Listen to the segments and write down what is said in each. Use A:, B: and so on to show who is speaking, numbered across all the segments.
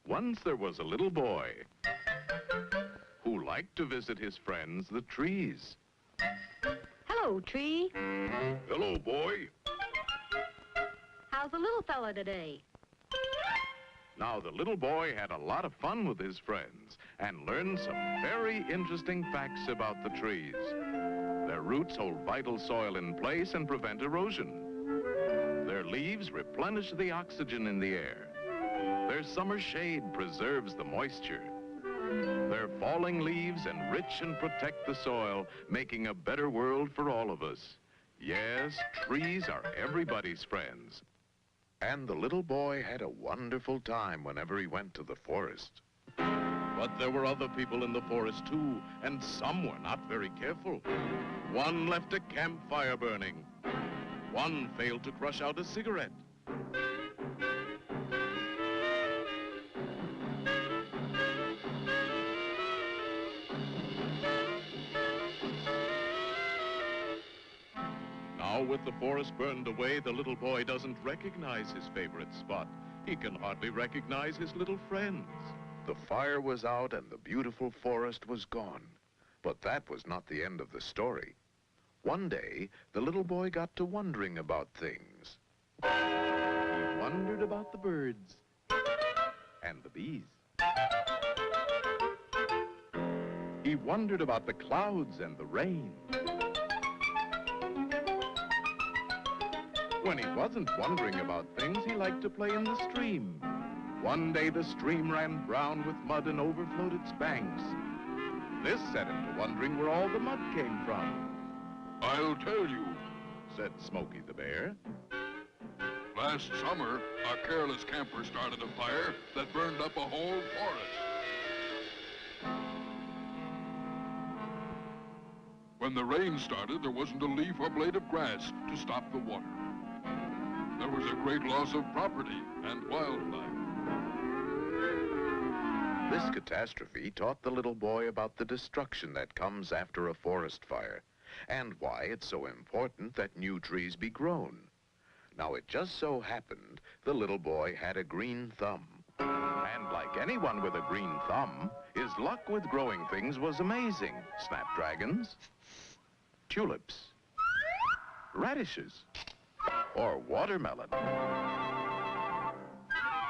A: Once there was a little boy who liked to visit his friends, the trees.
B: Hello, tree.
A: Hello, boy.
B: How's the little fella today?
A: Now, the little boy had a lot of fun with his friends and learned some very interesting facts about the trees. Their roots hold vital soil in place and prevent erosion. Their leaves replenish the oxygen in the air. Their summer shade preserves the moisture. Their falling leaves enrich and protect the soil, making a better world for all of us. Yes, trees are everybody's friends. And the little boy had a wonderful time whenever he went to the forest. But there were other people in the forest too, and some were not very careful. One left a campfire burning. One failed to crush out a cigarette. Now, with the forest burned away, the little boy doesn't recognize his favorite spot. He can hardly recognize his little friends. The fire was out and the beautiful forest was gone. But that was not the end of the story. One day, the little boy got to wondering about things. He wondered about the birds and the bees. He wondered about the clouds and the rain. When he wasn't wondering about things, he liked to play in the stream. One day the stream ran brown with mud and overflowed its banks. This set him to wondering where all the mud came from.
C: I'll tell you,
A: said Smokey the Bear.
C: Last summer, a careless camper started a fire that burned up a whole forest. When the rain started, there wasn't a leaf or blade of grass to stop the water. There was a great loss of property and wildlife.
A: This catastrophe taught the little boy about the destruction that comes after a forest fire, and why it's so important that new trees be grown. Now, it just so happened the little boy had a green thumb. And like anyone with a green thumb, his luck with growing things was amazing. Snapdragons, tulips, radishes, or watermelon.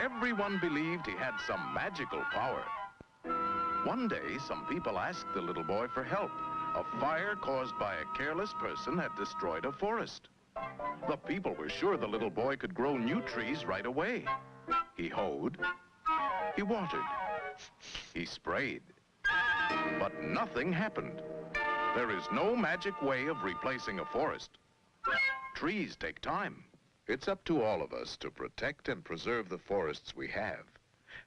A: Everyone believed he had some magical power. One day, some people asked the little boy for help. A fire caused by a careless person had destroyed a forest. The people were sure the little boy could grow new trees right away. He hoed, he watered, he sprayed, but nothing happened. There is no magic way of replacing a forest. Trees take time. It's up to all of us to protect and preserve the forests we have.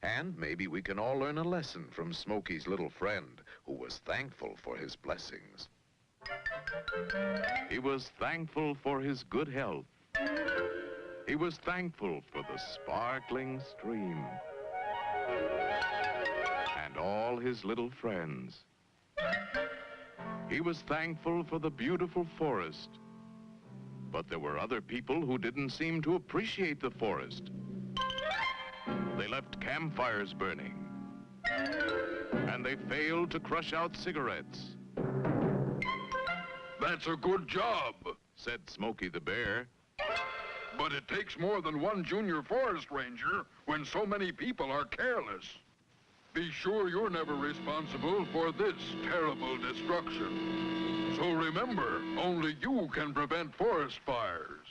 A: And maybe we can all learn a lesson from Smokey's little friend, who was thankful for his blessings. He was thankful for his good health. He was thankful for the sparkling stream and all his little friends. He was thankful for the beautiful forest. But there were other people who didn't seem to appreciate the forest. They left campfires burning, and they failed to crush out cigarettes.
C: That's a good job,
A: said Smokey the Bear.
C: but it takes more than one junior forest ranger when so many people are careless. Be sure you're never responsible for this terrible destruction. So remember, only you can prevent forest fires.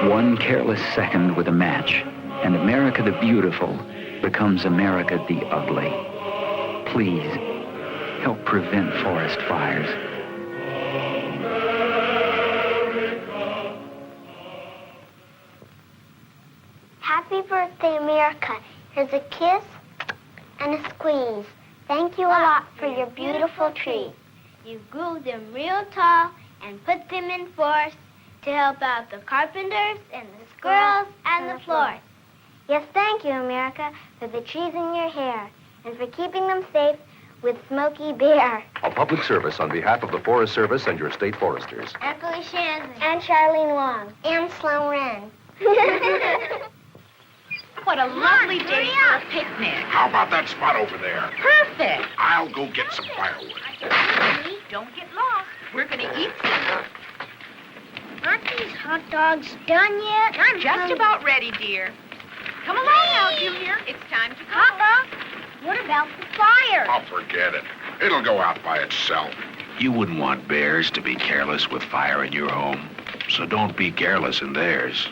D: One careless second with a match, and America the Beautiful becomes America the Ugly. Please, help prevent forest fires.
E: Happy birthday, America. Here's a kiss and a squeeze. Thank Thank you a lot for your beautiful tree. You grew them real tall and put them in forests to help out the carpenters and the squirrels and the flowers. Yes, thank you, America, for the trees in your hair and for keeping them safe with Smokey Bear.
F: A public service on behalf of the Forest Service and your state foresters.
E: And Felicia Hansen. And Charlene Wong. And Sloan Wren.
B: What a lovely day for a picnic.
G: How about that spot over there?
B: Perfect.
G: I'll go get some firewood.
B: Don't get lost. We're going to eat some.
E: Aren't these hot dogs done yet?
B: I'm just about ready, dear. Come along now, Junior. It's time to go.
E: Papa, what about the fire?
G: I'll forget it. It'll go out by itself.
H: You wouldn't want bears to be careless with fire in your home, so don't be careless in theirs.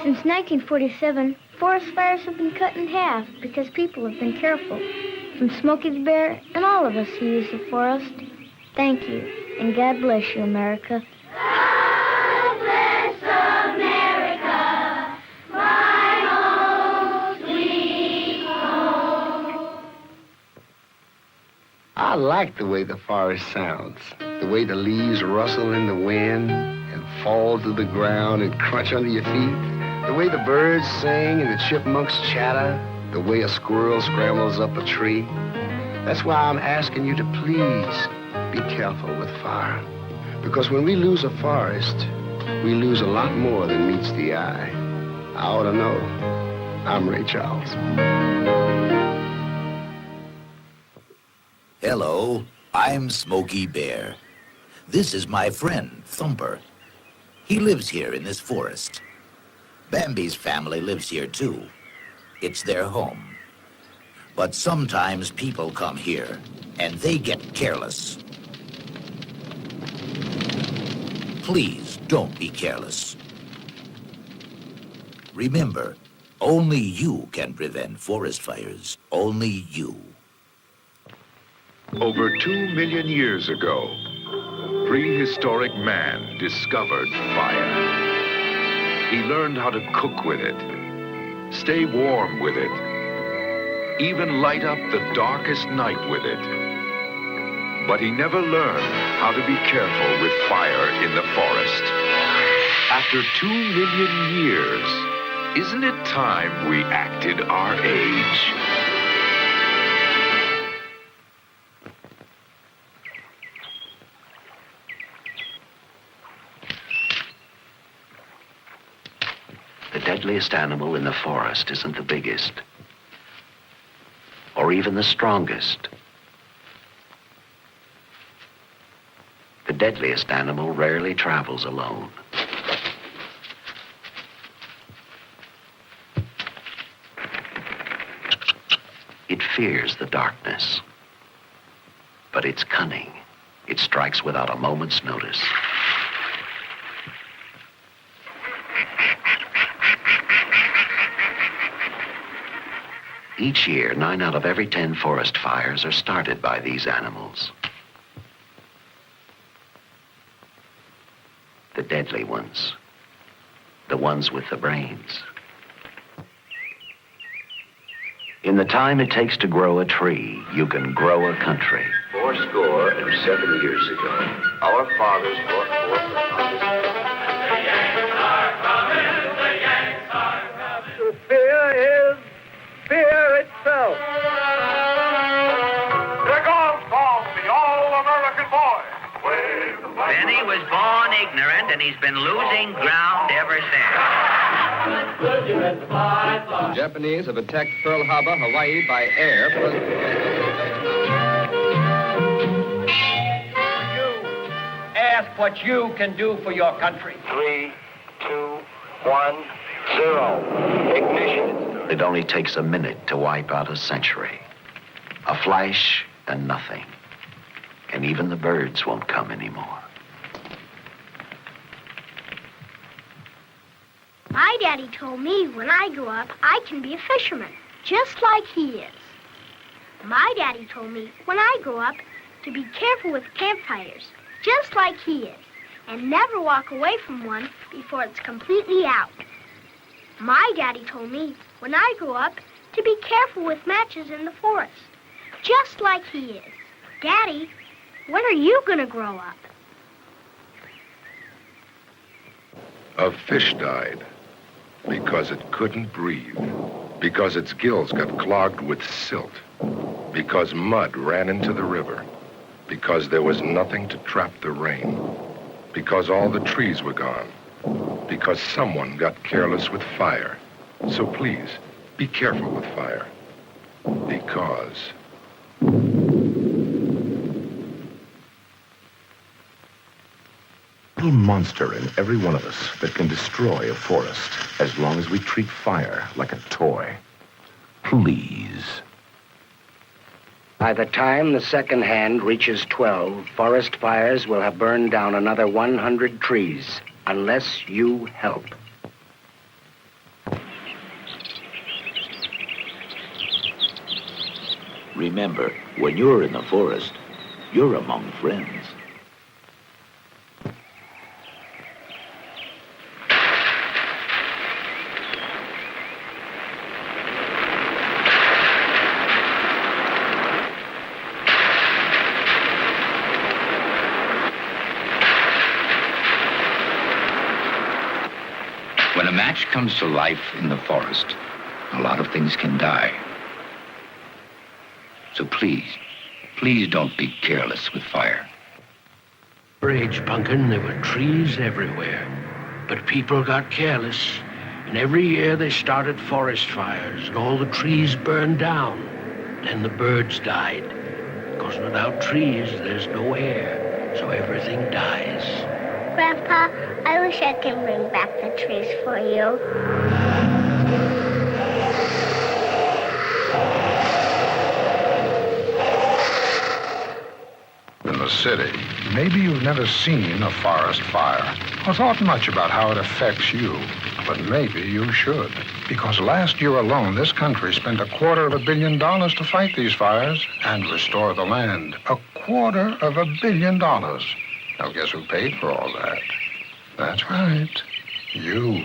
E: Since 1947, forest fires have been cut in half because people have been careful. From Smokey the Bear and all of us who use the forest, thank you, and God bless you, America. God bless America, my home, sweet home.
I: I like the way the forest sounds, the way the leaves rustle in the wind and fall to the ground and crunch under your feet. The way the birds sing and the chipmunks chatter, the way a squirrel scrambles up a tree. That's why I'm asking you to please be careful with fire. Because when we lose a forest, we lose a lot more than meets the eye. I ought to know. I'm Ray Charles.
J: Hello, I'm Smokey Bear. This is my friend, Thumper. He lives here in this forest. Bambi's family lives here, too. It's their home. But sometimes people come here, and they get careless. Please don't be careless. Remember, only you can prevent forest fires. Only you.
A: Over 2 million years ago, prehistoric man discovered fire. He learned how to cook with it, stay warm with it, even light up the darkest night with it. But he never learned how to be careful with fire in the forest. After 2 million years, isn't it time we acted our age?
D: The deadliest animal in the forest isn't the biggest, or even the strongest. The deadliest animal rarely travels alone. It fears the darkness, but it's cunning. It strikes without a moment's notice. Each year, 9 out of every 10 forest fires are started by these animals. The deadly ones. The ones with the brains. In the time it takes to grow a tree, you can grow a country.
F: 87 years ago, our fathers brought forth the promise.
K: The Yanks are coming, the Yanks are coming.
L: To fear is fear itself.
K: Here goes Tom, the all-American boy.
M: Benny was born ignorant, and he's been losing ground ever since.
N: The Japanese have attacked Pearl Harbor, Hawaii, by air.
L: ask what you can do for your country.
F: 3, 2, 1, 0. Ignition.
H: It only takes a minute to wipe out a century. A flash and nothing. And even the birds won't come anymore.
E: My daddy told me when I grow up, I can be a fisherman, just like he is. My daddy told me when I grow up to be careful with campfires, just like he is, and never walk away from one before it's completely out. My daddy told me when I grow up to be careful with matches in the forest, just like he is. Daddy, when are you gonna grow up?
G: A fish died because it couldn't breathe, because its gills got clogged with silt, because mud ran into the river, because there was nothing to trap the rain, because all the trees were gone, because someone got careless with fire. So please, be careful with fire, because...
O: Little monster in every one of us that can destroy a forest as long as we treat fire like a toy. Please.
I: By the time the second hand reaches 12, forest fires will have burned down another 100 trees, unless you help.
J: Remember, when you're in the forest, you're among friends.
D: When a match comes to life in the forest, a lot of things can die. So please don't be careless with fire.
P: Age, Punkin, there were trees everywhere. But people got careless, and every year they started forest fires, and all the trees burned down. Then the birds died. Because without trees, there's no air, so everything dies.
E: Grandpa, I wish I could bring back the trees for you.
G: In the city, maybe you've never seen a forest fire or thought much about how it affects you. But maybe you should. Because last year alone, this country spent $250 million to fight these fires and restore the land. $250 million. Now, guess who paid for all that? That's right. You.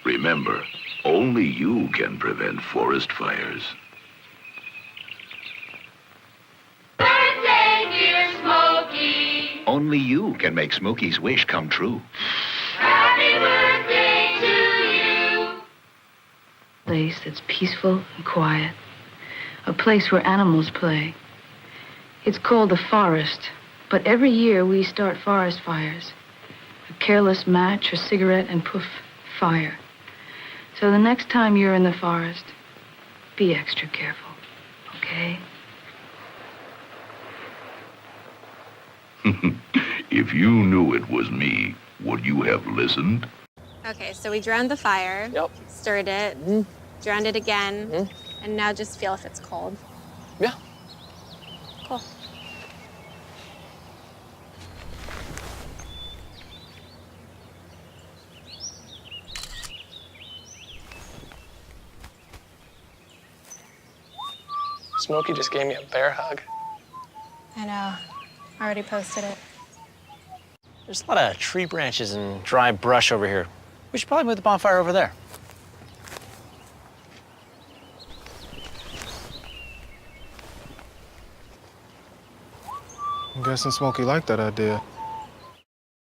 H: Remember, only you can prevent forest fires.
K: Birthday, dear Smokey.
H: Only you can make Smokey's wish come true.
K: Happy birthday to you.
Q: Place that's peaceful and quiet. A place where animals play. It's called the forest, but every year we start forest fires. A careless match or cigarette and poof, fire. So the next time you're in the forest, be extra careful, okay?
H: If you knew it was me, would you have listened?
R: Okay, so we drowned the fire.
S: Yep.
R: Stirred it. Drowned it again. And now just feel if it's cold.
S: Yeah.
R: Cool.
S: Smokey just gave me a bear hug.
R: I know. I already posted it.
T: There's a lot of tree branches and dry brush over here. We should probably move the bonfire over there.
U: I'm guessing Smokey liked that idea.